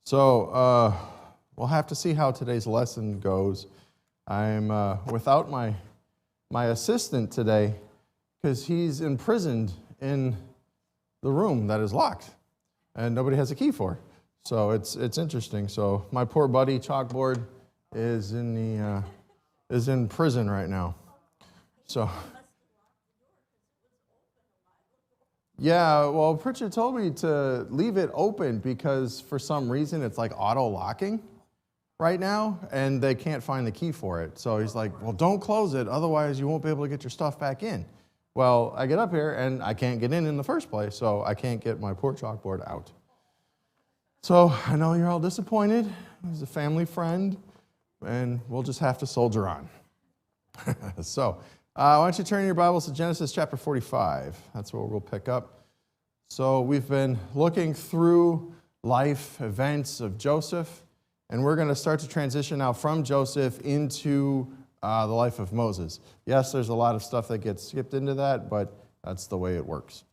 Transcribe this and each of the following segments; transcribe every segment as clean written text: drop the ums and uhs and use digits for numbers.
So we'll have to see how today's lesson goes. I'm without my assistant today because he's imprisoned in the room that is locked and nobody has a key for. So it's interesting. So my poor buddy Chalkboard is in prison right now. So yeah, well, Pritchard told me to leave it open because for some reason it's like auto-locking right now, and they can't find the key for it. So he's like, well, don't close it, otherwise you won't be able to get your stuff back in. Well, I get up here, and I can't get in the first place, so I can't get my poor Chalkboard out. So I know you're all disappointed. He's a family friend, and we'll just have to soldier on. So why don't you turn your Bibles to Genesis chapter 45. That's where we'll pick up. So we've been looking through life events of Joseph, and we're going to start to transition now from Joseph into the life of Moses. Yes, there's a lot of stuff that gets skipped into that, but that's the way it works.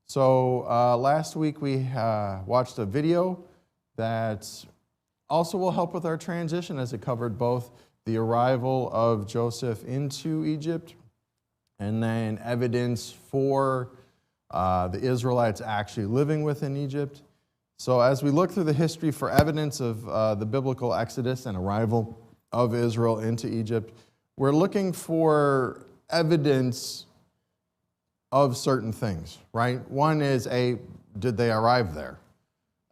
So last week we watched a video that also will help with our transition, as it covered both the arrival of Joseph into Egypt and then evidence for the Israelites actually living within Egypt. So as we look through the history for evidence of the biblical exodus and arrival of Israel into Egypt, we're looking for evidence of certain things, right? One is, did they arrive there?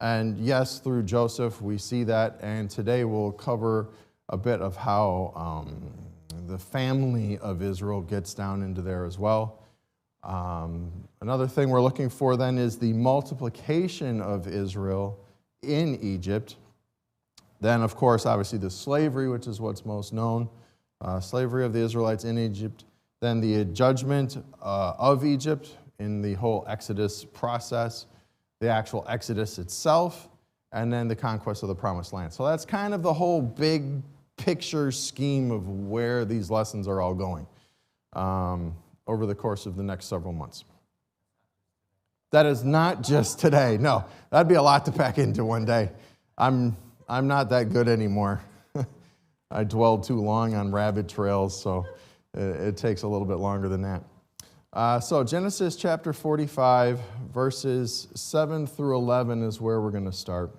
And yes, through Joseph we see that, and today we'll cover a bit of how the family of Israel gets down into there as well. Another thing we're looking for then is the multiplication of Israel in Egypt. Then, of course, obviously the slavery, which is what's most known, slavery of the Israelites in Egypt. Then the judgment of Egypt in the whole Exodus process, the actual Exodus itself, and then the conquest of the Promised Land. So that's kind of the whole big picture scheme of where these lessons are all going over the course of the next several months. That is not just today. No, that'd be a lot to pack into one day. I'm not that good anymore. I dwelled too long on rabbit trails, so it takes a little bit longer than that. So Genesis chapter 45, verses 7 through 11 is where we're going to start.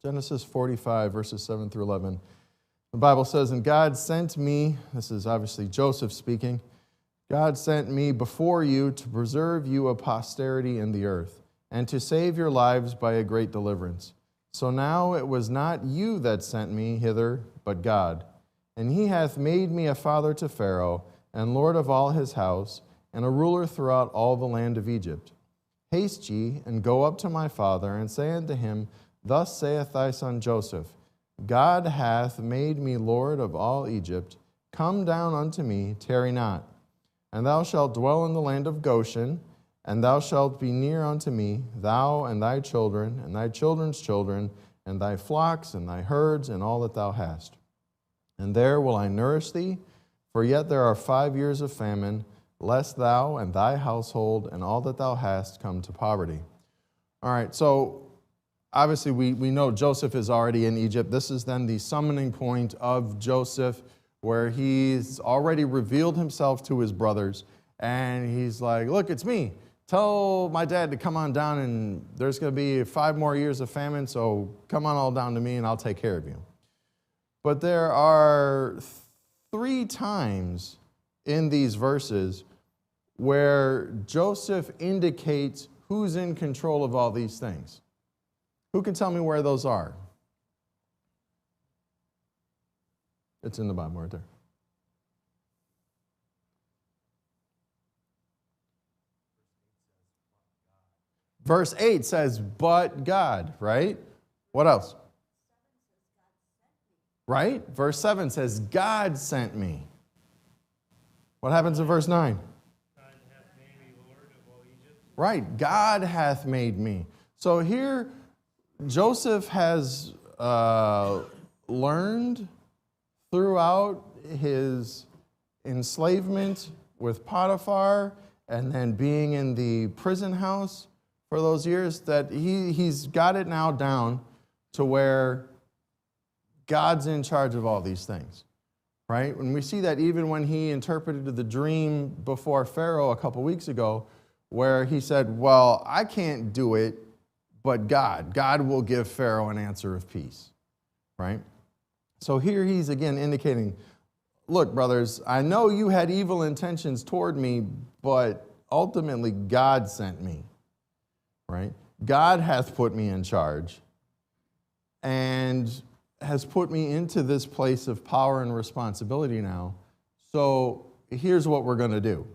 Genesis 45, verses 7 through 11. The Bible says, "And God sent me," this is obviously Joseph speaking, "God sent me before you to preserve you a posterity in the earth, and to save your lives by a great deliverance. So now it was not you that sent me hither, but God. And he hath made me a father to Pharaoh, and lord of all his house, and a ruler throughout all the land of Egypt. Haste ye, and go up to my father, and say unto him, Thus saith thy son Joseph, God hath made me lord of all Egypt. Come down unto me, tarry not. And thou shalt dwell in the land of Goshen, and thou shalt be near unto me, thou and thy children, and thy children's children, and thy flocks, and thy herds, and all that thou hast. And there will I nourish thee, for yet there are 5 years of famine, lest thou and thy household and all that thou hast come to poverty." All right, so obviously we know Joseph is already in Egypt. This is then the summoning point of Joseph, where he's already revealed himself to his brothers, and he's like, look, it's me. Tell my dad to come on down, and there's going to be 5 more years of famine, so come on all down to me, and I'll take care of you. But there are 3 times in these verses where Joseph indicates who's in control of all these things. Who can tell me where those are? It's in the Bible right there. Verse 8 says, but God, right? What else? Right? Verse 7 says, God sent me. What happens in verse 9? God hath made me Lord of all Egypt. Right, God hath made me. So here, Joseph has learned throughout his enslavement with Potiphar and then being in the prison house for those years that he's got it now down to where God's in charge of all these things, right? When we see that even when he interpreted the dream before Pharaoh a couple weeks ago, where he said, well, I can't do it, but God will give Pharaoh an answer of peace, right? So here he's again indicating, look, brothers, I know you had evil intentions toward me, but ultimately God sent me, right? God hath put me in charge and has put me into this place of power and responsibility now. So here's what we're going to do.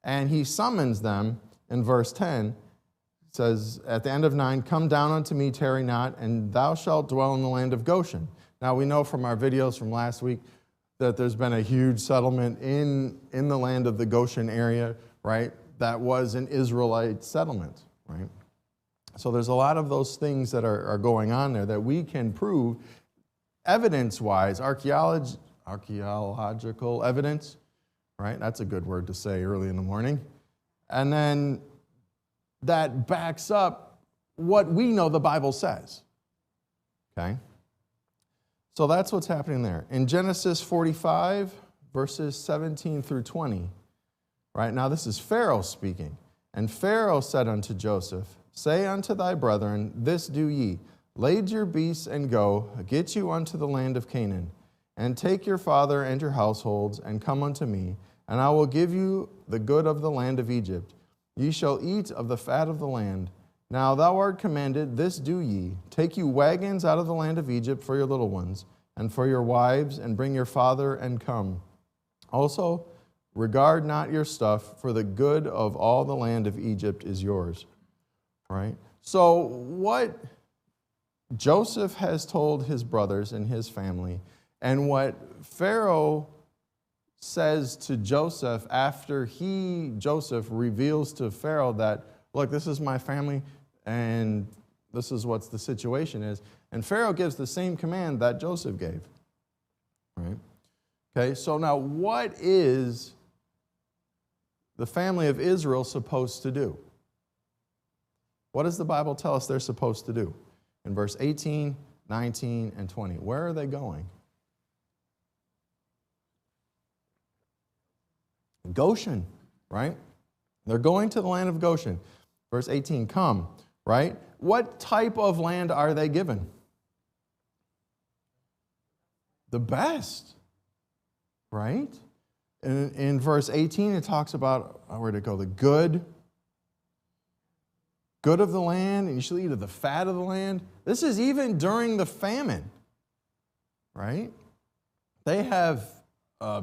And he summons them in verse 10. It says, at the end of 9, come down unto me, tarry not, and thou shalt dwell in the land of Goshen. Now we know from our videos from last week that there's been a huge settlement in the land of the Goshen area, right? That was an Israelite settlement, right? So there's a lot of those things that are going on there that we can prove evidence-wise, archaeological evidence, right? That's a good word to say early in the morning. And then that backs up what we know the Bible says, okay? So that's what's happening there. In Genesis 45, verses 17 through 20, right? Now this is Pharaoh speaking. And Pharaoh said unto Joseph, say unto thy brethren, this do ye, lade your beasts and go, get you unto the land of Canaan, and take your father and your households, and come unto me, and I will give you the good of the land of Egypt. Ye shall eat of the fat of the land. Now thou art commanded, this do ye, take you wagons out of the land of Egypt for your little ones, and for your wives, and bring your father, and come. Also, regard not your stuff, for the good of all the land of Egypt is yours. Right? So what Joseph has told his brothers and his family, and what Pharaoh says to Joseph after Joseph reveals to Pharaoh that, look, this is my family, and this is what the situation is. And Pharaoh gives the same command that Joseph gave. Right? Okay, so now what is the family of Israel supposed to do? What does the Bible tell us they're supposed to do? In verse 18, 19, and 20. Where are they going? Goshen, right? They're going to the land of Goshen. Verse 18, come, right? What type of land are they given? The best, right? In verse 18, it talks about, where'd it go? The good of the land, and you shall eat of the fat of the land. This is even during the famine, right? They have,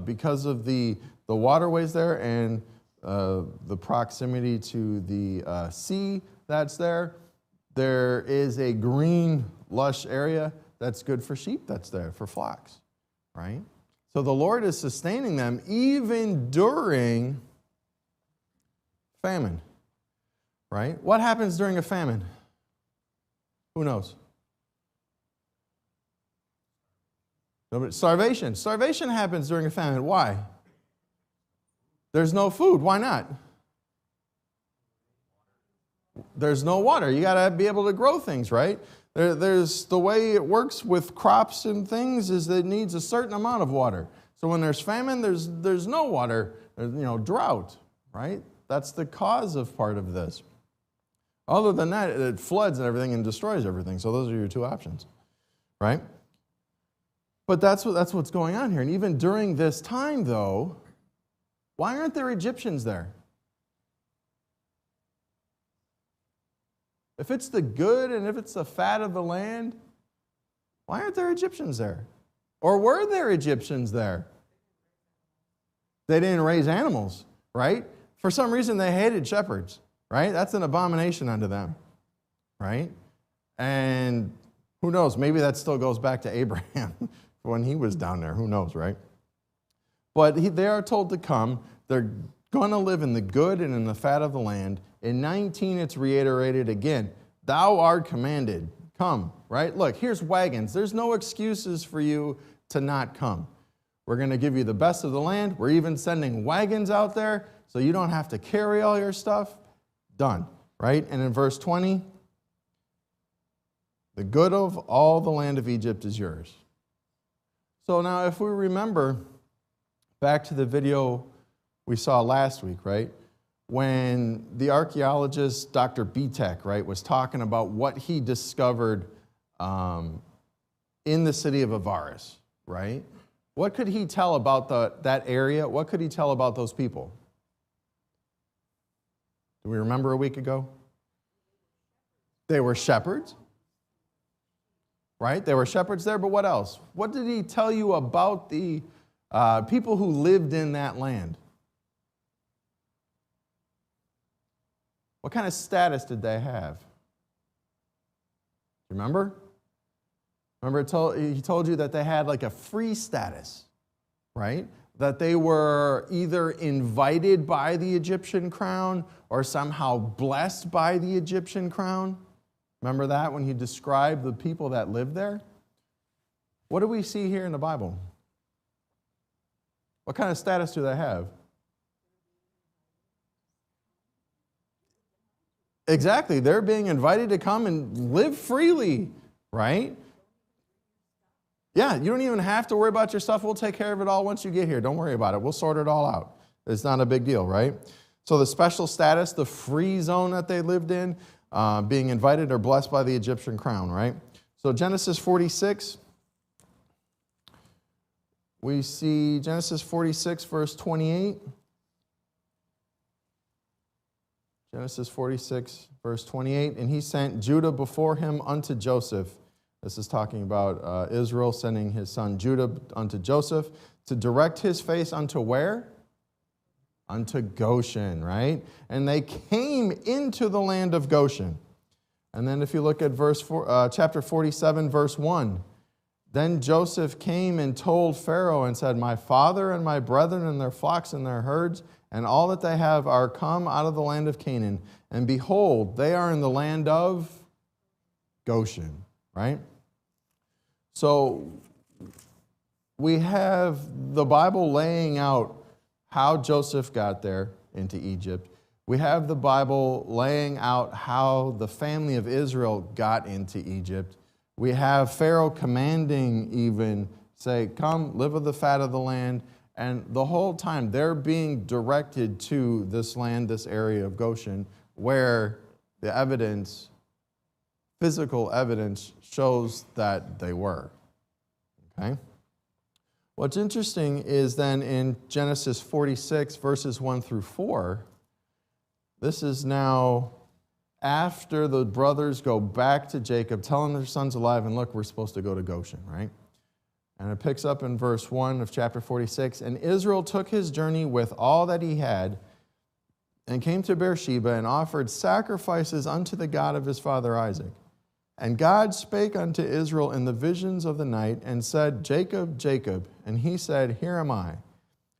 because of the waterways there and the proximity to the sea that's there, there is a green, lush area that's good for sheep that's there, for flocks, right? So the Lord is sustaining them even during famine. Right? What happens during a famine? Who knows? Starvation. Starvation happens during a famine. Why? There's no food. Why not? There's no water. You got to be able to grow things, right? There's the way it works with crops and things is that it needs a certain amount of water. So when there's famine, there's no water. There's, drought, right? That's the cause of part of this. Other than that, it floods and everything and destroys everything. So those are your two options, right? But that's what's going on here. And even during this time, though, why aren't there Egyptians there? If it's the good and if it's the fat of the land, why aren't there Egyptians there? Or were there Egyptians there? They didn't raise animals, right? For some reason, they hated shepherds. Right? That's an abomination unto them, right? And who knows? Maybe that still goes back to Abraham when he was down there. Who knows, right? But they are told to come. They're going to live in the good and in the fat of the land. In 19, it's reiterated again. Thou art commanded. Come, right? Look, here's wagons. There's no excuses for you to not come. We're going to give you the best of the land. We're even sending wagons out there so you don't have to carry all your stuff. Done, right? And in verse 20, The good of all the land of Egypt is yours. So now if we remember back to the video we saw last week, right? When the archaeologist, Dr. Bitek, right, was talking about what he discovered in the city of Avaris, right? What could he tell about that area? What could he tell about those people? Do we remember a week ago? They were shepherds, right? They were shepherds there, but what else? What did he tell you about the people who lived in that land? What kind of status did they have? Remember? Remember, he told you that they had like a free status, right? That they were either invited by the Egyptian crown or somehow blessed by the Egyptian crown. Remember that when he described the people that lived there? What do we see here in the Bible? What kind of status do they have? Exactly. They're being invited to come and live freely, right? Yeah, you don't even have to worry about your stuff. We'll take care of it all once you get here. Don't worry about it. We'll sort it all out. It's not a big deal, right? So the special status, the free zone that they lived in, being invited or blessed by the Egyptian crown, right? So Genesis 46, we see Genesis 46, verse 28. Genesis 46, verse 28, and he sent Judah before him unto Joseph. This is talking about Israel sending his son Judah unto Joseph to direct his face unto where? Unto Goshen, right? And they came into the land of Goshen. And then if you look at chapter 47, verse 1, then Joseph came and told Pharaoh and said, my father and my brethren and their flocks and their herds and all that they have are come out of the land of Canaan. And behold, they are in the land of Goshen, right? So we have the Bible laying out how Joseph got there into Egypt. We have the Bible laying out how the family of Israel got into Egypt. We have Pharaoh commanding even, say, come, live of the fat of the land. And the whole time they're being directed to this land, this area of Goshen, where the evidence, physical evidence, shows that they were. Okay? What's interesting is then in Genesis 46, verses 1 through 4, this is now after the brothers go back to Jacob, telling their son's alive, and look, we're supposed to go to Goshen, right? And it picks up in verse 1 of chapter 46, and Israel took his journey with all that he had, and came to Beersheba, and offered sacrifices unto the God of his father Isaac. And God spake unto Israel in the visions of the night, and said, Jacob, Jacob. And he said, Here am I.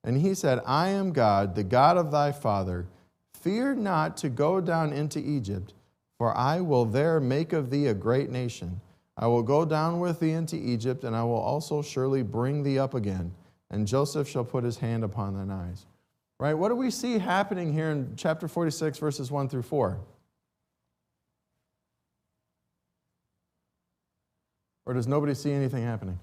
And he said, I am God, the God of thy father. Fear not to go down into Egypt, for I will there make of thee a great nation. I will go down with thee into Egypt, and I will also surely bring thee up again. And Joseph shall put his hand upon thine eyes. Right? What do we see happening here in chapter 46, verses 1 through 4? Or does nobody see anything happening?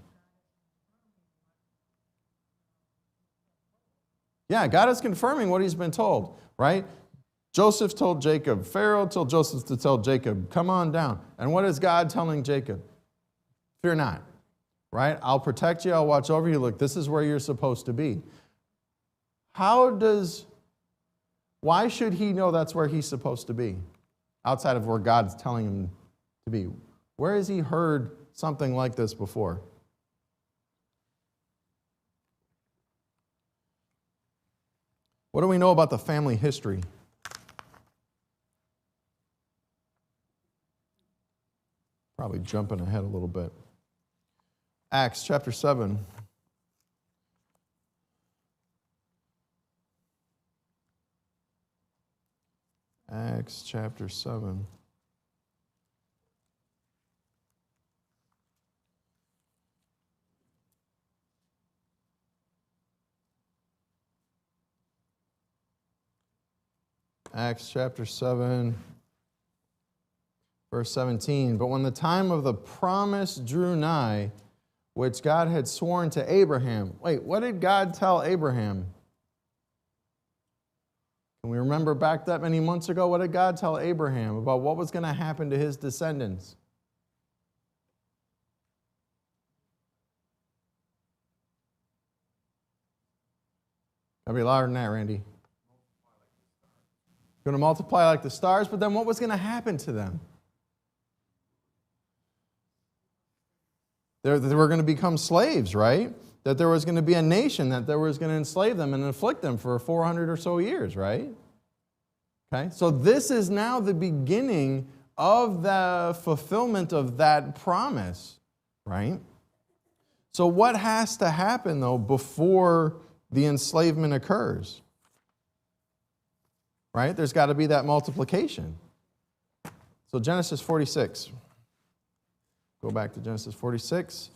Yeah, God is confirming what he's been told, right? Joseph told Jacob, Pharaoh told Joseph to tell Jacob, come on down. And what is God telling Jacob? Fear not, right? I'll protect you, I'll watch over you. Look, this is where you're supposed to be. Why should he know that's where he's supposed to be? Outside of where God's telling him to be. Where has he heard something like this before? What do we know about the family history? Probably jumping ahead a little bit. Acts chapter 7. Acts chapter 7. Acts chapter 7, Verse 17, but when the time of the promise drew nigh, which God had sworn to Abraham. Wait, what did God tell Abraham? Can we remember back that many months ago? What did God tell Abraham about what was going to happen to his descendants? Gotta be louder than that, Randy. Going to multiply like the stars, but then what was going to happen to them? They were going to become slaves, right? That there was going to be a nation that there was going to enslave them and afflict them for 400 or so years, right? Okay, so this is now the beginning of the fulfillment of that promise, right? So what has to happen, though, before the enslavement occurs? Right? There's got to be that multiplication. So Genesis 46. Go back to Genesis 46,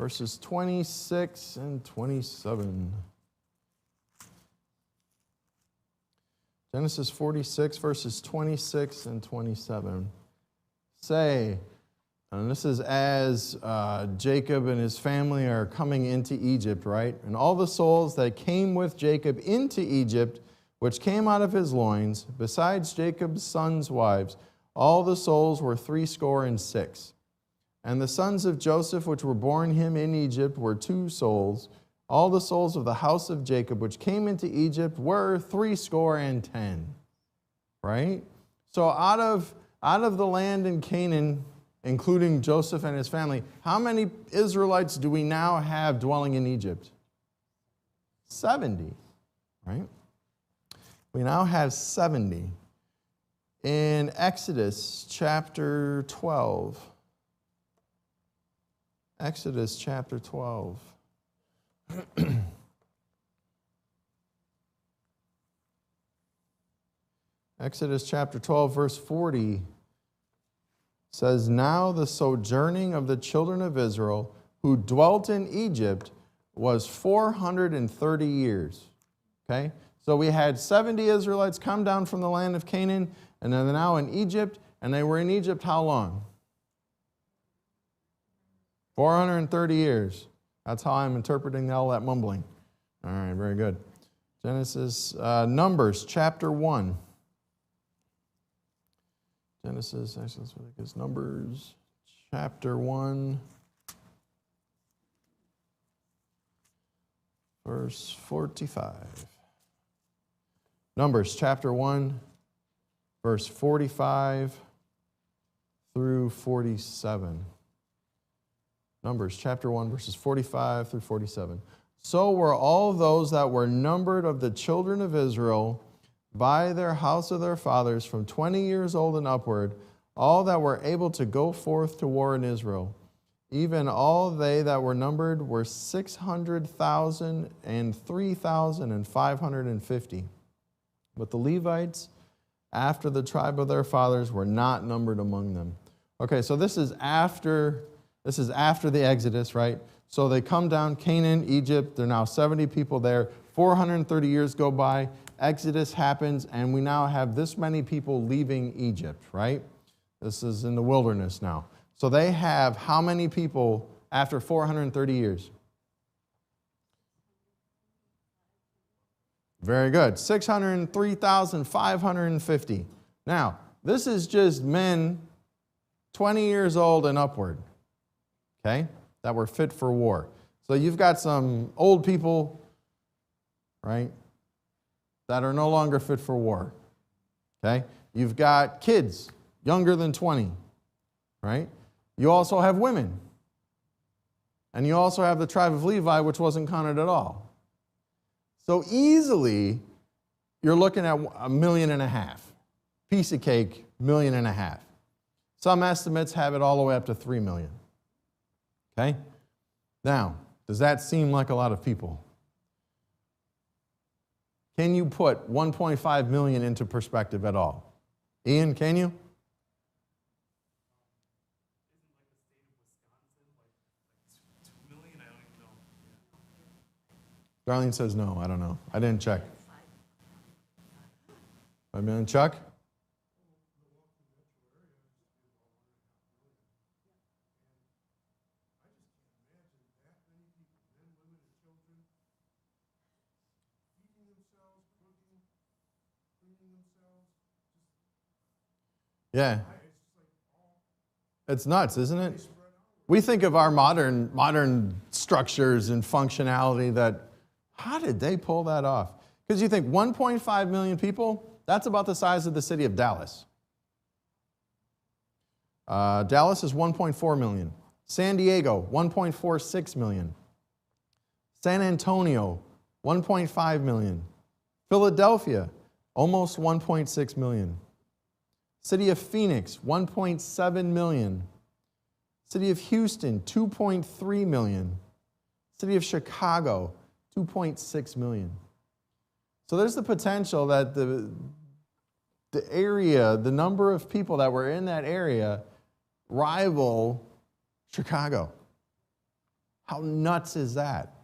verses 26 and 27. Genesis 46, verses 26 and 27. Say, and this is as Jacob and his family are coming into Egypt, right? And all the souls that came with Jacob into Egypt, which came out of his loins, besides Jacob's sons' wives, all the souls were 66. And the sons of Joseph, which were born him in Egypt, were 2 souls. All the souls of the house of Jacob, which came into Egypt, were 70. Right? So out of the land in Canaan, including Joseph and his family, how many Israelites do we now have dwelling in Egypt? 70. Right? We now have 70. In Exodus chapter 12. Exodus chapter 12. Exodus chapter 12, verse 40 says, now the sojourning of the children of Israel who dwelt in Egypt was 430 years. Okay? So we had 70 Israelites come down from the land of Canaan, and they're now in Egypt, and they were in Egypt how long? 430 years. That's how I'm interpreting all that mumbling. All right, very good. Numbers chapter 1. Numbers chapter 1, verse 45. Numbers chapter 1, verse 45 through 47. Numbers chapter 1, verses 45 through 47. So were all those that were numbered of the children of Israel by their house of their fathers from 20 years old and upward, all that were able to go forth to war in Israel. Even all they that were numbered were 600,000 and 3,550. But the Levites, after the tribe of their fathers, were not numbered among them. Okay, so this is after the Exodus, right? So they come down, Canaan, Egypt, there are now 70 people there, 430 years go by, Exodus happens, and we now have this many people leaving Egypt, right? This is in the wilderness now. So they have how many people after 430 years? Very good, 603,550. Now, this is just men 20 years old and upward. Okay, that were fit for war. So you've got some old people, right, that are no longer fit for war. Okay, you've got kids younger than 20, right? You also have women. And you also have the tribe of Levi, which wasn't counted at all. So easily, you're looking at 1.5 million. Piece of cake, 1.5 million. Some estimates have it all the way up to 3 million. Okay? Now, does that seem like a lot of people? Can you put 1.5 million into perspective at all? Ian, can you? Darlene says no, I don't know. I didn't check. 5 million, Chuck? Yeah. It's nuts, isn't it? We think of our modern structures and functionality that, how did they pull that off? Because you think 1.5 million people, that's about the size of the city of Dallas. Dallas is 1.4 million. San Diego, 1.46 million. San Antonio, 1.5 million. Philadelphia, almost 1.6 million. City of Phoenix, 1.7 million. City of Houston, 2.3 million. City of Chicago, 2.6 million. So there's the potential that the area, the number of people that were in that area rival Chicago. How nuts is that?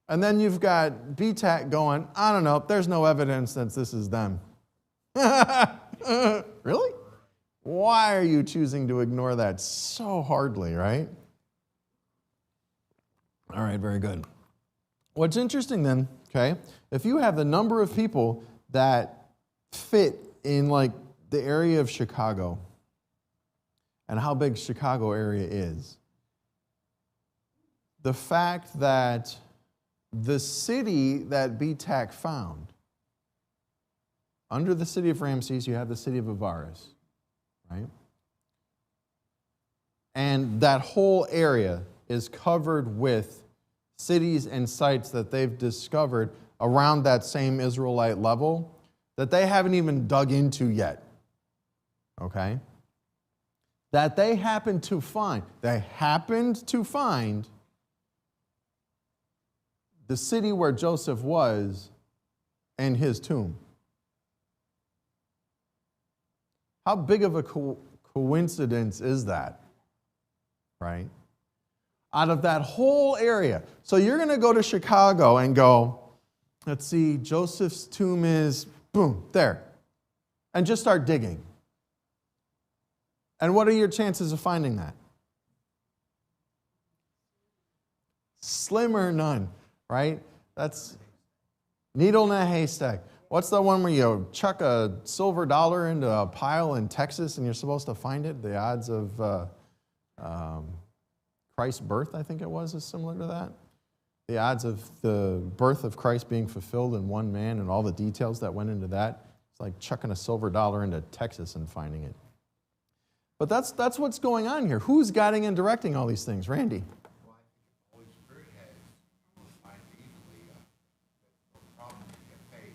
And then you've got BTAC going, I don't know, there's no evidence that this is them. Really? Why are you choosing to ignore that so hardly, right? All right, very good. What's interesting then, okay, if you have the number of people that fit in like the area of Chicago and how big Chicago area is, the fact that the city that BTAC found, under the city of Ramses, you have the city of Avaris, right? And that whole area is covered with cities and sites that they've discovered around that same Israelite level that they haven't even dug into yet, okay? That they happened to find. They happened to find the city where Joseph was and his tomb. How big of a coincidence is that, right? Out of that whole area. So you're going to go to Chicago and go, let's see, Joseph's tomb is, boom, there. And just start digging. And what are your chances of finding that? Slim or none, right? That's needle in a haystack. What's the one where you chuck a silver dollar into a pile in Texas and you're supposed to find it? The odds of Christ's birth, I think it was, is similar to that. The odds of the birth of Christ being fulfilled in one man and all the details that went into that. It's like chucking a silver dollar into Texas and finding it. But that's what's going on here. Who's guiding and directing all these things? Randy? Well, I think the Holy Spirit has find easily no problem to get paid.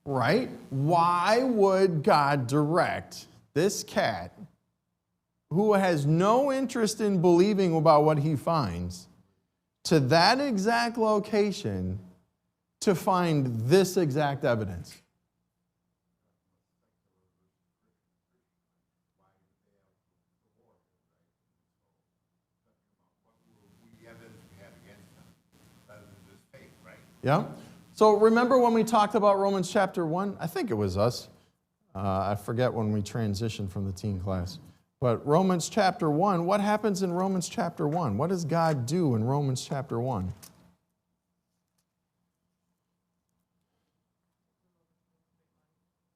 Right? Why would God direct this cat who has no interest in believing about what he finds to that exact location to find this exact evidence? Yeah. So remember when we talked about Romans chapter 1? I think it was us. I forget when we transitioned from the teen class. But Romans chapter 1, what happens in Romans chapter 1? What does God do in Romans chapter 1?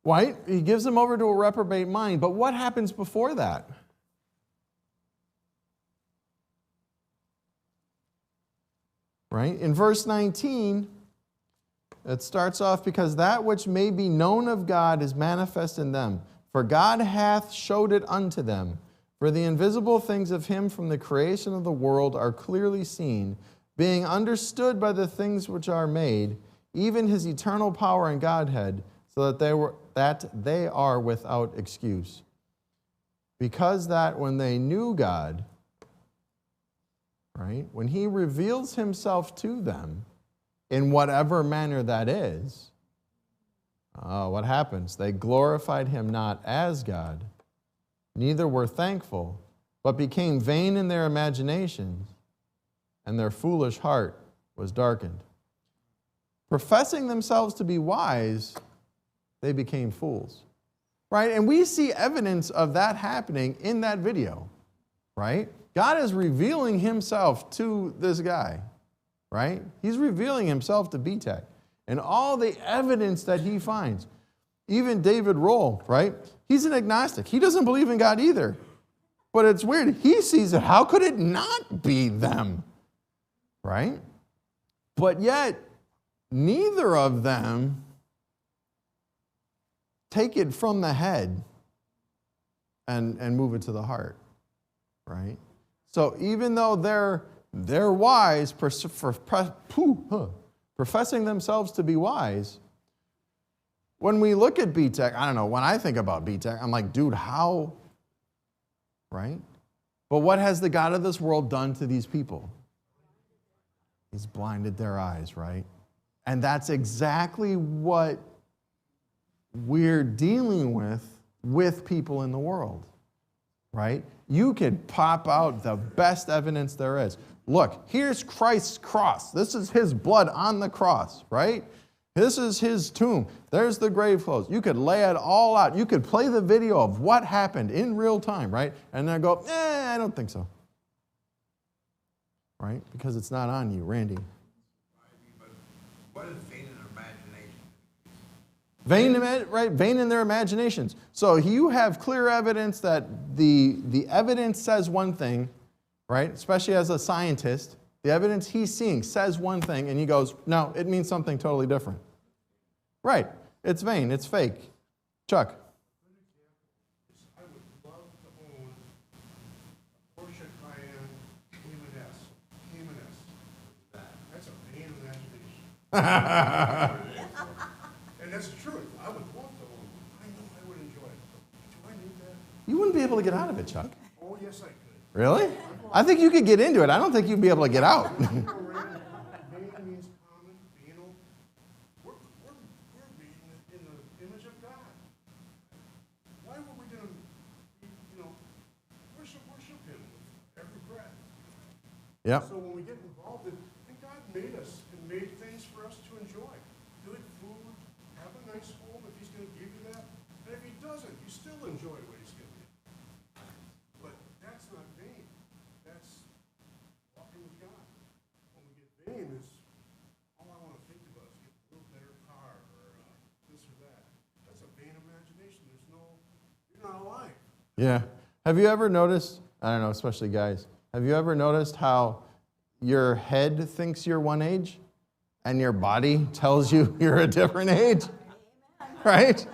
Right? He gives them over to a reprobate mind. But what happens before that? Right? In verse 19, it starts off, because that which may be known of God is manifest in them. For God hath showed it unto them. For the invisible things of him from the creation of the world are clearly seen, being understood by the things which are made, even his eternal power and Godhead, so that they are without excuse. Because that when they knew God, right, when he reveals himself to them, in whatever manner that is, what happens? They glorified him not as God, neither were thankful, but became vain in their imaginations, and their foolish heart was darkened. Professing themselves to be wise, they became fools. Right? And we see evidence of that happening in that video. Right? God is revealing himself to this guy. Right? He's revealing himself to BTAC. And all the evidence that he finds. Even David Roll, right? He's an agnostic. He doesn't believe in God either. But it's weird. He sees it. How could it not be them? Right? But yet, neither of them take it from the head and move it to the heart. Right? So even though they're wise, professing themselves to be wise, when we look at B-Tech, I don't know, when I think about B-Tech, I'm like, dude, how? Right? But what has the God of this world done to these people? He's blinded their eyes, right? And that's exactly what we're dealing with people in the world, right? You could pop out the best evidence there is. Look, here's Christ's cross. This is his blood on the cross, right? This is his tomb. There's the grave clothes. You could lay it all out. You could play the video of what happened in real time, right? And then go, I don't think so. Right? Because it's not on you, Randy. But what is vain in imagination? Vain in their imaginations. So you have clear evidence that the evidence says one thing, right? Especially as a scientist. The evidence he's seeing says one thing, and he goes, no, it means something totally different. Right. It's vain. It's fake. Chuck. I would love to own a Porsche Cayenne Cayman-S. That's a vain imagination. And that's the truth. I would love to own one. I know I would enjoy it. Do I need that? You wouldn't be able to get out of it, Chuck. Oh, yes, I could. Really? I think you could get into it. I don't think you'd be able to get out. Vain means common, venal. We're being in the image of God. Why were we going to, worship him with every breath? Yep. So when we get involved in, and God made us and made things for us to enjoy. Good food, have a nice home if he's going to give you that. And if he doesn't, you still enjoy what he's giving you. But that's not vain. That's walking with God. When we get vain, is all I want to think about is get a little better car or this or that. That's a vain imagination. You're not alive. Yeah. Have you ever noticed, I don't know, especially guys, have you ever noticed how your head thinks you're one age and your body tells you you're a different age? Right?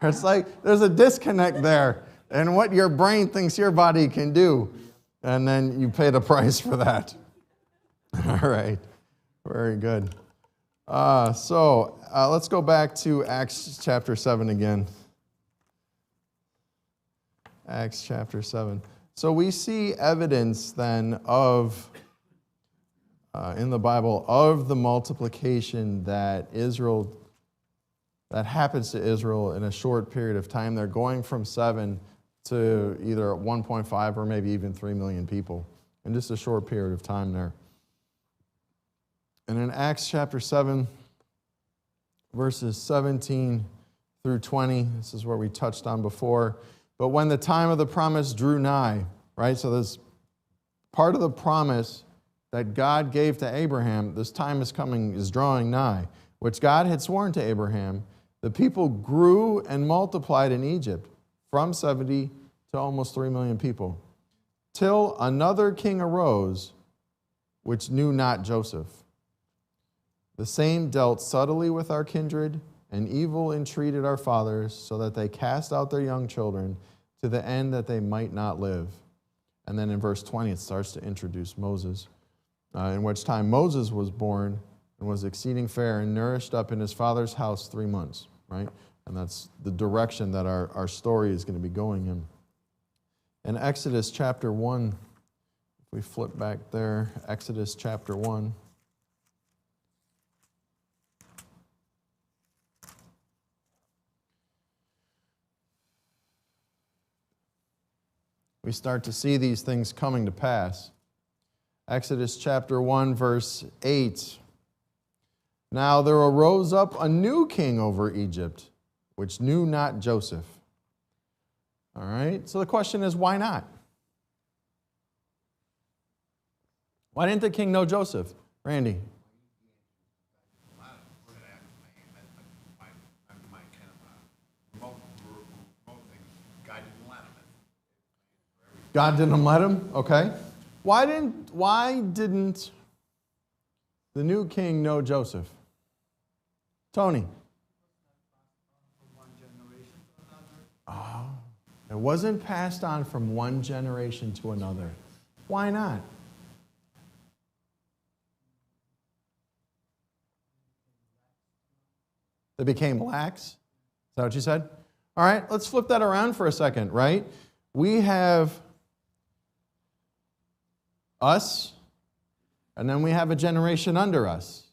It's like there's a disconnect there in what your brain thinks your body can do, and then you pay the price for that. All right. Very good. So let's go back to Acts chapter 7 again. Acts chapter 7. So we see evidence then of, in the Bible, of the multiplication that happens to Israel in a short period of time. They're going from 7 to either 1.5 or maybe even 3 million people in just a short period of time there. And in Acts chapter 7, verses 17 through 20, this is where we touched on before. But when the time of the promise drew nigh, right? So this part of the promise that God gave to Abraham, this time is drawing nigh, which God had sworn to Abraham. The people grew and multiplied in Egypt from 70 to almost 3 million people, till another king arose, which knew not Joseph. The same dealt subtly with our kindred, and evil entreated our fathers, so that they cast out their young children, to the end that they might not live. And then in verse 20, it starts to introduce Moses, in which time Moses was born and was exceeding fair and nourished up in his father's house 3 months, right? And that's the direction that our story is going to be going in. In Exodus chapter 1, if we flip back there, Exodus chapter 1. We start to see these things coming to pass. Exodus chapter 1, verse 8. Now there arose up a new king over Egypt, which knew not Joseph. All right, so the question is, why not? Why didn't the king know Joseph? Randy? A lot of people that have my kind of God didn't let him? Okay. Why didn't the new king know Joseph? Tony. Oh, it wasn't passed on from one generation to another. Why not? They became lax? Is that what you said? All right, let's flip that around for a second, right? We have us, and then we have a generation under us,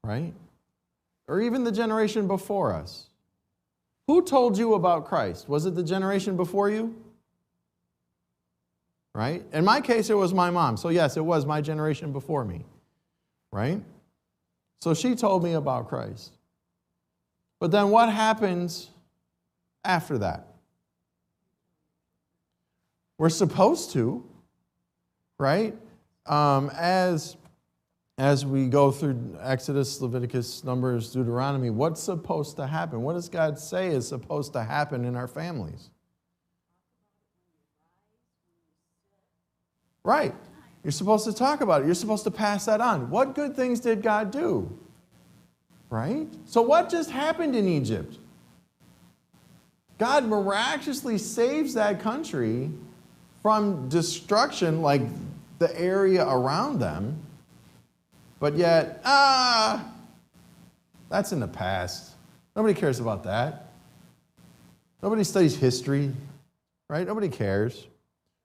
right? Or even the generation before us. Who told you about Christ? Was it the generation before you? Right? In my case, it was my mom. So yes, it was my generation before me, right? So she told me about Christ. But then what happens after that? We're supposed to, right? As we go through Exodus, Leviticus, Numbers, Deuteronomy, what's supposed to happen? What does God say is supposed to happen in our families? Right. You're supposed to talk about it. You're supposed to pass that on. What good things did God do? Right? So what just happened in Egypt? God miraculously saves that country from destruction, like the area around them. But yet, that's in the past. Nobody cares about that. Nobody studies history, right? Nobody cares,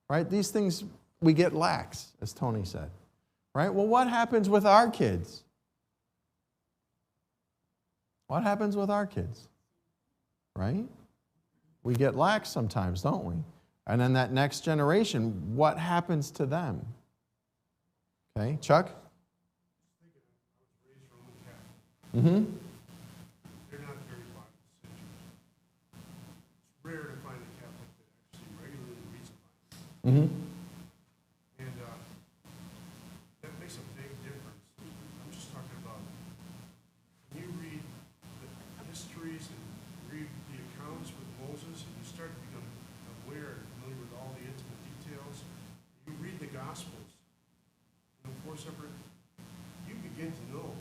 right? These things, we get lax, as Tony said, right? Well, what happens with our kids? What happens with our kids, right? We get lax sometimes, don't we? And then that next generation, what happens to them? Okay, Chuck? Mm-hmm. They're not very Bible centered. It's rare to find a Catholic that actually regularly reads the Bible. Mm-hmm. And that makes a big difference. I'm just talking about when you read the histories and read the accounts with Moses, and you start to become aware and familiar with all the intimate details. You read the Gospels, you know, 4 separate, you begin to know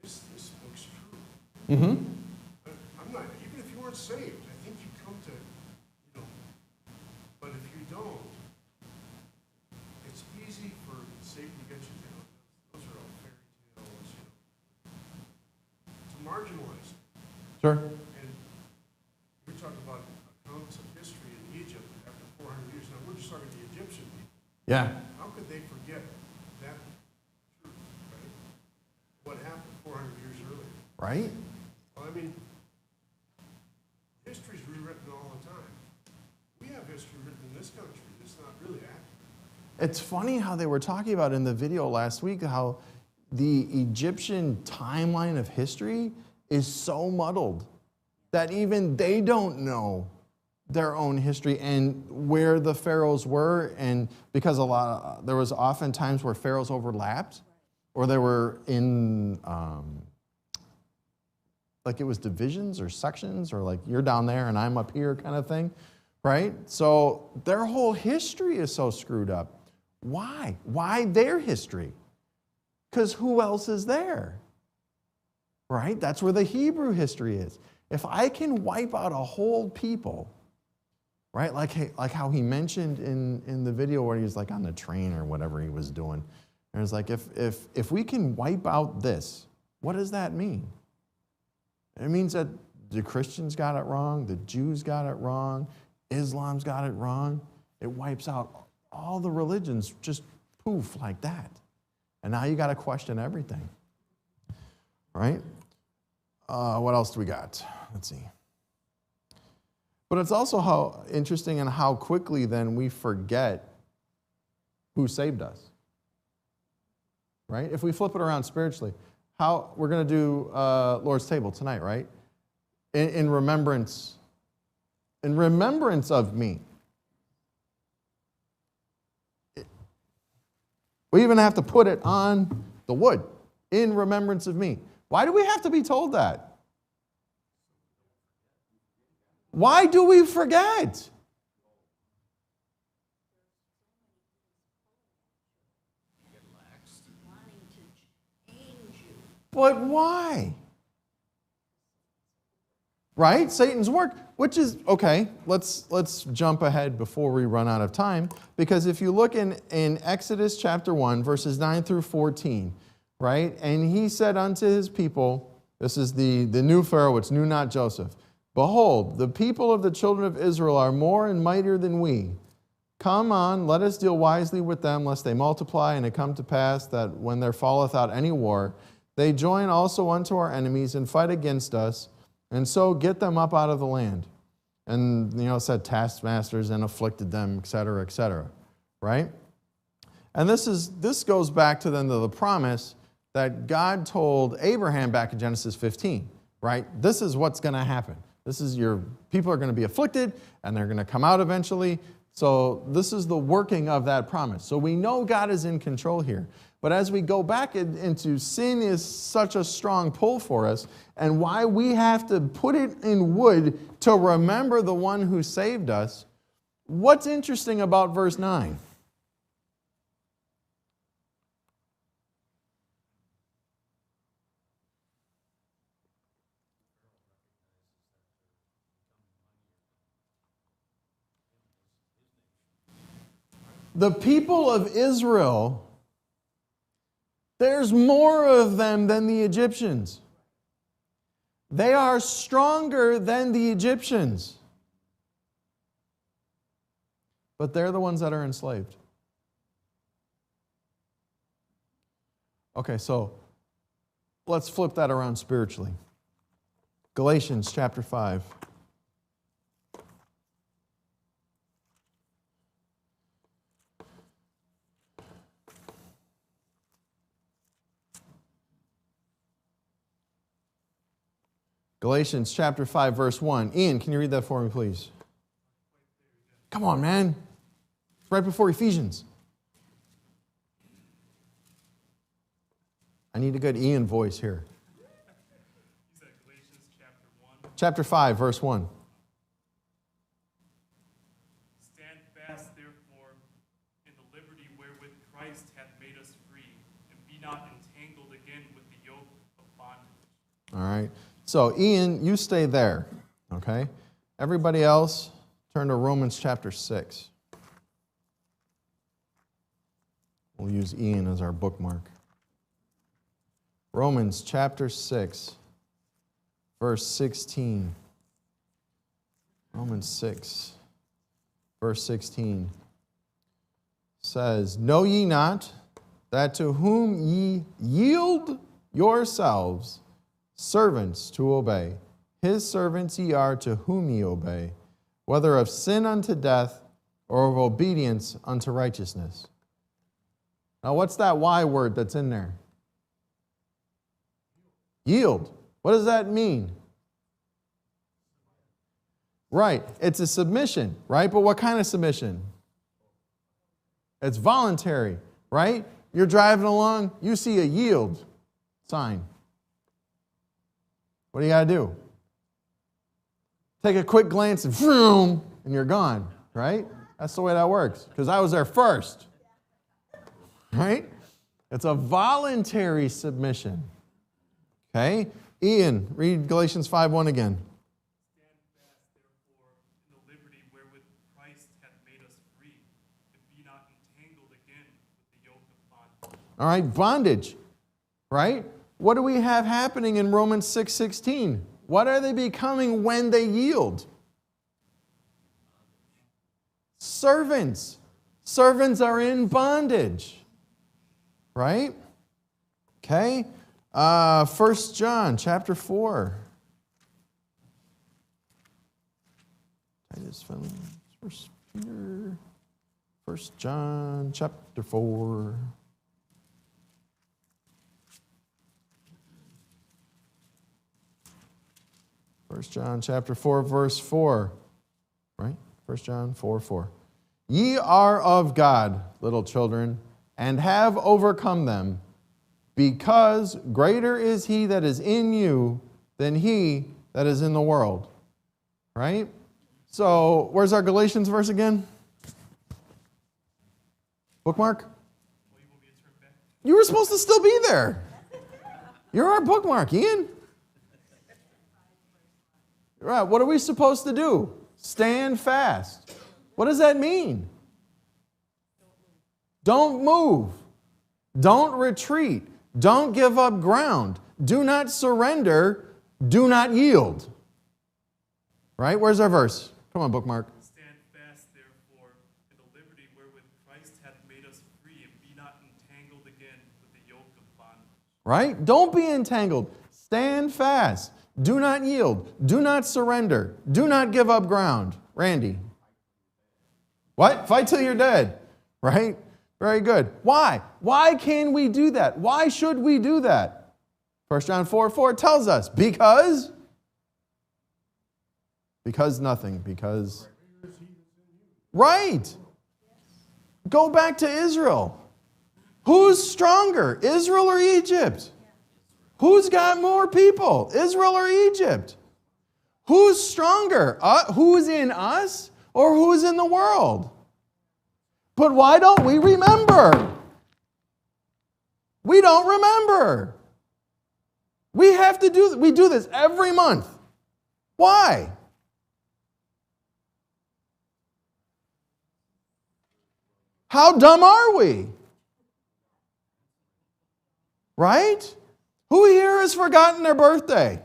this book's true. Mm-hmm. I'm not, even if you weren't saved, I think you come to, you know, but if you don't, it's easy for Satan to get you down. Those are all fairy tales, you know, to marginalize it. Sure. And we talk about accounts of history in Egypt after 400 years. Now, we're just talking the Egyptian people. Yeah. How could they forget that truth, right? What happened 400 years earlier? Right? Well, I mean, history's rewritten all the time. We have history written in this country. It's not really accurate. It's funny how they were talking about in the video last week how the Egyptian timeline of history is so muddled that even they don't know their own history and where the pharaohs were, and because there was often times where pharaohs overlapped, or they were in like it was divisions or sections, or like you're down there and I'm up here kind of thing, right? So their whole history is so screwed up. Why? Why their history? Because who else is there? Right? That's where the Hebrew history is. If I can wipe out a whole people, right? Like how he mentioned in the video where he was like on the train or whatever he was doing. And it's like, if we can wipe out this, what does that mean? It means that the Christians got it wrong, the Jews got it wrong, Islam's got it wrong. It wipes out all the religions, just poof, like that. And now you got to question everything, right? What else do we got? Let's see. But it's also how interesting and how quickly then we forget who saved us, right? If we flip it around spiritually, how we're going to do Lord's table tonight, right? In remembrance of me. We even have to put it on the wood, in remembrance of me. Why do we have to be told that? Why do we forget? But why? Right? Satan's work, which is, okay, let's jump ahead before we run out of time, because if you look in Exodus chapter 1, verses 9 through 14, right? And he said unto his people, this is the new Pharaoh, which knew not Joseph, behold, the people of the children of Israel are more and mightier than we. Come on, let us deal wisely with them, lest they multiply, and it come to pass that when there falleth out any war, they join also unto our enemies and fight against us, and so get them up out of the land. And, it said taskmasters and afflicted them, etc., right? And this goes back to then to the promise that God told Abraham back in Genesis 15, right? This is what's going to happen. This is your people are going to be afflicted, and they're going to come out eventually. So this is the working of that promise. So we know God is in control here. But as we go back into sin is such a strong pull for us, and why we have to put it in wood to remember the one who saved us, what's interesting about verse 9? The people of Israel, there's more of them than the Egyptians. They are stronger than the Egyptians. But they're the ones that are enslaved. Okay, so let's flip that around spiritually. Galatians chapter 5. Galatians chapter 5, verse 1. Ian, can you read that for me, please? Come on, man. It's right before Ephesians. I need a good Ian voice here. He's at Galatians chapter 1. Chapter 5, verse 1. Stand fast, therefore, in the liberty wherewith Christ hath made us free, and be not entangled again with the yoke of bondage. All right. So, Ian, you stay there, okay? Everybody else, turn to Romans chapter 6. We'll use Ian as our bookmark. Romans chapter 6, verse 16. Romans 6, verse 16 says, Know ye not that to whom ye yield yourselves servants to obey, his servants ye are to whom ye obey, whether of sin unto death or of obedience unto righteousness. Now, what's that Y word that's in there? Yield. What does that mean? Right. It's a submission, right? But what kind of submission? It's voluntary, right? You're driving along, you see a yield sign. What do you got to do? Take a quick glance and vroom, and you're gone, right? That's the way that works, because I was there first, right? It's a voluntary submission, okay? Ian, read Galatians 5:1 again. Stand fast, therefore, in the liberty wherewith Christ hath made us free, and be not entangled again with the yoke of bondage. All right, bondage, right? What do we have happening in Romans 6:16? What are they becoming when they yield? Servants. Servants are in bondage, right? Okay. 1 John chapter 4. Titus, 1 Peter, 1 John chapter 4. 1 John chapter 4, verse 4, right? 1 John 4:4. Ye are of God, little children, and have overcome them, because greater is he that is in you than he that is in the world. Right? So, where's our Galatians verse again? Bookmark? Well, you want me to turn back? You were supposed to still be there. You're our bookmark, Ian. Right, what are we supposed to do? Stand fast. What does that mean? Don't move. Don't retreat. Don't give up ground. Do not surrender. Do not yield. Right? Where's our verse? Come on, bookmark. Stand fast, therefore, in the liberty wherewith Christ hath made us free, and be not entangled again with the yoke of bondage. Right? Don't be entangled. Stand fast. Do not yield. Do not surrender. Do not give up ground. Randy. What? Fight till you're dead. Right? Very good. Why? Why can we do that? Why should we do that? 1 John 4:4 tells us, because nothing. Because. Right. Go back to Israel. Who's stronger, Israel or Egypt? Who's got more people, Israel or Egypt? Who's stronger? Who's in us or who's in the world? But why don't we remember? We don't remember. We do this every month. Why? How dumb are we? Right? Who here has forgotten their birthday?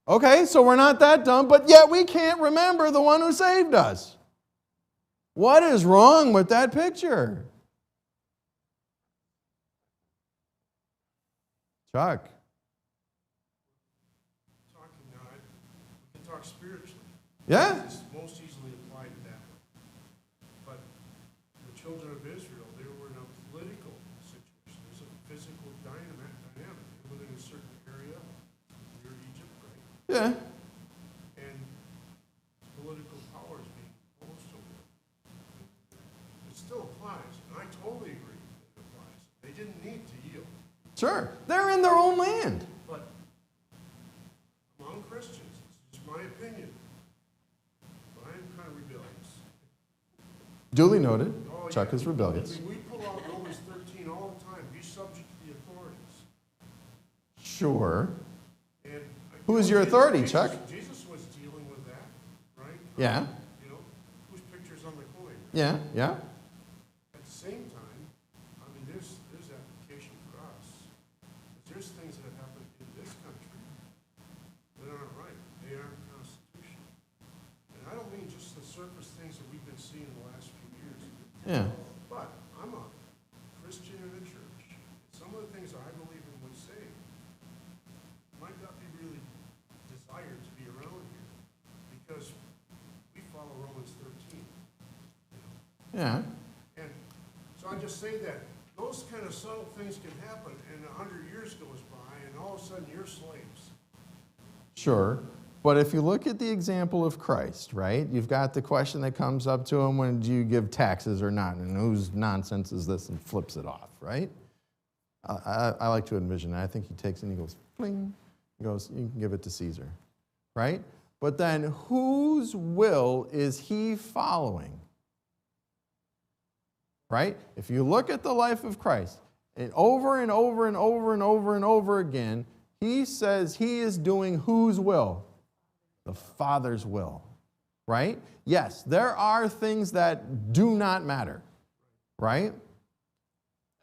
Okay, so we're not that dumb, but yet we can't remember the one who saved us. What is wrong with that picture? Chuck. Talking now, we can talk spiritually. Yeah? It's most easily applied to that way. But the children of Israel, they were in a political situation. There's a physical dynamic. They live in a certain area near Egypt, right? Yeah. And political power is being imposed over them. It still applies, and I totally agree that it applies. They didn't need to yield. Sure. They're in their own land. But among Christians, this is my opinion, but I am kind of rebellious. Duly noted. Oh, Chuck yeah. is rebellious. I mean, we pull out Romans 13 all the time. Be subject to the authorities. Sure. And Who is your authority, Jesus, Chuck? Jesus was dealing with that, right? Yeah. You know, whose picture's on the coin? Yeah. Yeah. At the same time, I mean, there's application for us. There's things that have happened in this country that aren't right. They aren't constitutional. And I don't mean just the surface things that we've been seeing in the last few years. Yeah. But I'm a Christian in the church. Some of the things I believe in would say might not be really desired to be around here because we follow Romans 13. Yeah. And so I just say that those kind of subtle things can happen, and 100 years goes by, and all of a sudden you're slaves. Sure. But if you look at the example of Christ, right, you've got the question that comes up to him, when do you give taxes or not? And whose nonsense is this? And flips it off, right? I like to envision it. I think he takes it and he goes, fling. He goes, you can give it to Caesar, right? But then whose will is he following? Right? If you look at the life of Christ, and over and over and over and over and over again, he says he is doing whose will? The Father's will. Right? Yes, there are things that do not matter. Right?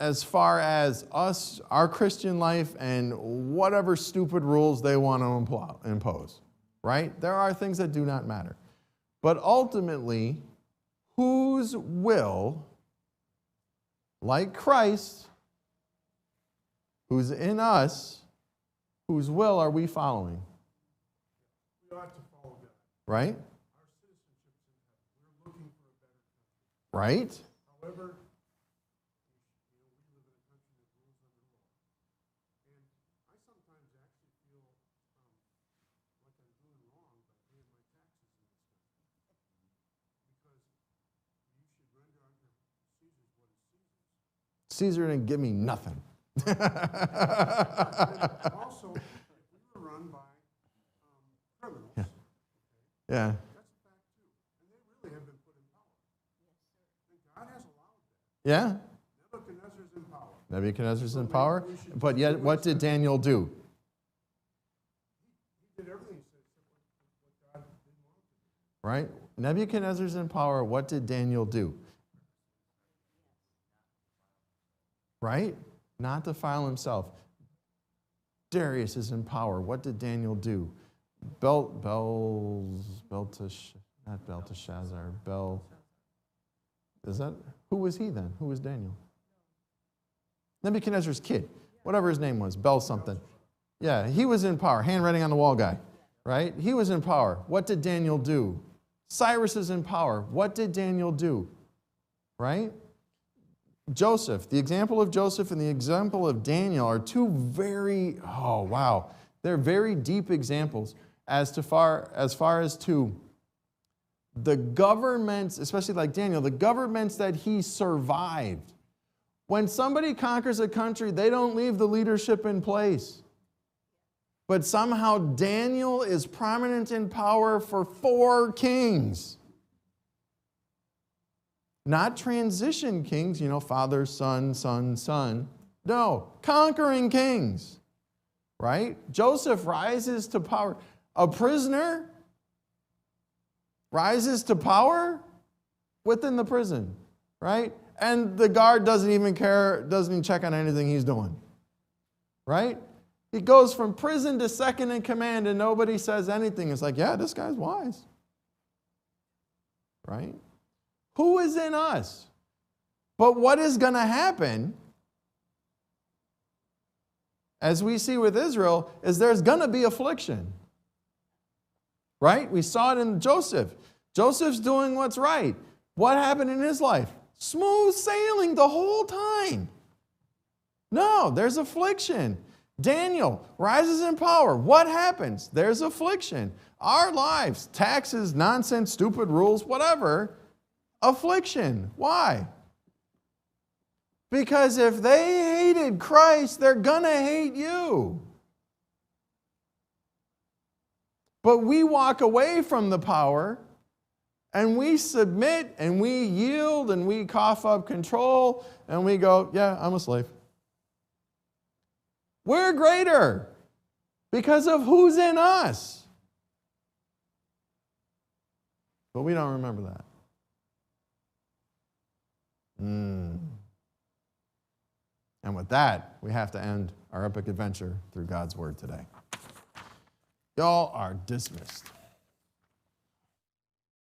As far as us, our Christian life, and whatever stupid rules they want to impose. Right? There are things that do not matter. But ultimately, whose will, like Christ, who's in us, whose will are we following? We ought to follow God. Right? Our citizenship's in heaven. We're looking for a better country. Right? However, we live in a country that rules under law. And I sometimes actually feel like I'm doing wrong by paying my taxes in this country. Because you should render unto Caesar's what is Caesar's. Caesar didn't give me nothing. Also, we were run by criminals. Yeah. That's a fact too. And they really have been put in power. And God has allowed that. Yeah? Nebuchadnezzar's in power. Nebuchadnezzar's in power. But yet, what did Daniel do? He did everything he said except what God didn't want him to do. Right? Nebuchadnezzar's in power. What did Daniel do? Right? Not defile himself. Darius is in power. What did Daniel do? Is that, who was he then? Who was Daniel? Nebuchadnezzar's kid, whatever his name was, Bel something. Yeah, he was in power, handwriting on the wall guy, right? He was in power. What did Daniel do? Cyrus is in power. What did Daniel do? Right? Joseph, the example of Joseph and the example of Daniel are two very, they're very deep examples as far as to the governments, especially like Daniel, the governments that he survived. When somebody conquers a country, they don't leave the leadership in place. But somehow Daniel is prominent in power for 4 kings. Not transition kings, father, son, son, son. No, conquering kings, right? Joseph rises to power. A prisoner rises to power within the prison, right? And the guard doesn't even care, doesn't even check on anything he's doing, right? He goes from prison to second in command and nobody says anything. It's like, yeah, this guy's wise, right? Who is in us? But what is going to happen, as we see with Israel, is there's going to be affliction. Right? We saw it in Joseph. Joseph's doing what's right. What happened in his life? Smooth sailing the whole time. No, there's affliction. Daniel rises in power. What happens? There's affliction. Our lives, taxes, nonsense, stupid rules, whatever, affliction. Why? Because if they hated Christ, they're going to hate you. But we walk away from the power and we submit and we yield and we cough up control and we go, yeah, I'm a slave. We're greater because of who's in us. But we don't remember that. And with that, we have to end our epic adventure through God's Word today. Y'all are dismissed.